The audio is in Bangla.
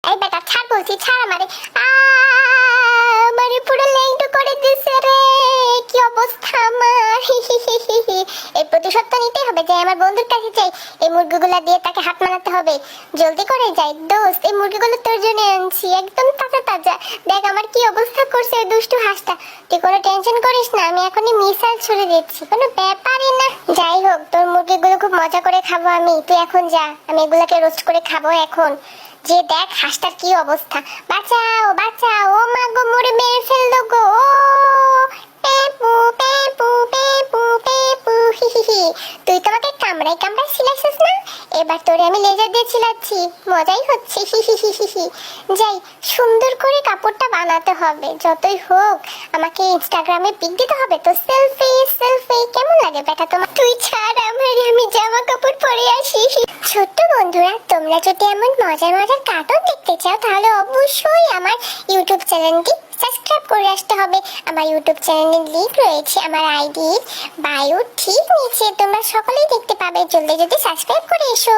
এই বেটা ছাড় বলছি, ছাড় আমারে। আমারে পুরো লেংটো করে দিছে রে, কি অবস্থা আমার। এই প্রতিশোধটা নিতে হবে, যে আমার বন্ধুর কাছে যাই, এই মুরগিগুলা দিয়ে তাকে হাত মানাতে হবে। জলদি করে যাই দোস্ত, এই মুরগিগুলো তোর জন্য আনছি, একদম তাজা তাজা। দেখ আমার কি অবস্থা করছে এই দুষ্টু হাঁসটা। তুই কোনো টেনশন করিস না, আমি এখনই মিসাইল ছুড়ে দিচ্ছি, কোনো ব্যাপারই না। যাই হোক, তোর মুরগিগুলো খুব মজা করে খাবো আমি, তুই এখন যা, আমি এগুলাকে রোস্ট করে খাবো এখন। যে দেখ হাঁসটার কি অবস্থা। বাঁচাও বাঁচাও, ও মা গো, মরে মেরে ফেললো গো। ও পেপু পেপু পেপু পেপু, হি হি হি। তুই তো আমাকে কামড়াই কামড়াই ছিলাছিস না, এবার তোরে আমি লেজার দিয়ে ছিলাচ্ছি, মজাই হচ্ছে। হি হি হি হি হি। যাই, সুন্দর করে কাপড়টা বানাতে হবে, যতই হোক আমাকে ইনস্টাগ্রামে পিক দিতে হবে তো। সেলফি সেলফি কেমন লাগে বেটা তোমার? তুই ছাড় আমারে, আমি জামা কাপড় পরে আসি। ছোট্ট বন্ধুরা, তোমরা যদি এমন মজার মজার কার্টুন দেখতে চাও তাহলে অবশ্যই আমার ইউটিউব চ্যানেলটি সাবস্ক্রাইব করে আসতে হবে। আমার ইউটিউব চ্যানেলের লিংক রয়েছে আমার আইডি বায়ো ঠিক নিচে, তোমরা সকলেই দেখতে পাবে, জলদি জলদি সাবস্ক্রাইব করে এসো।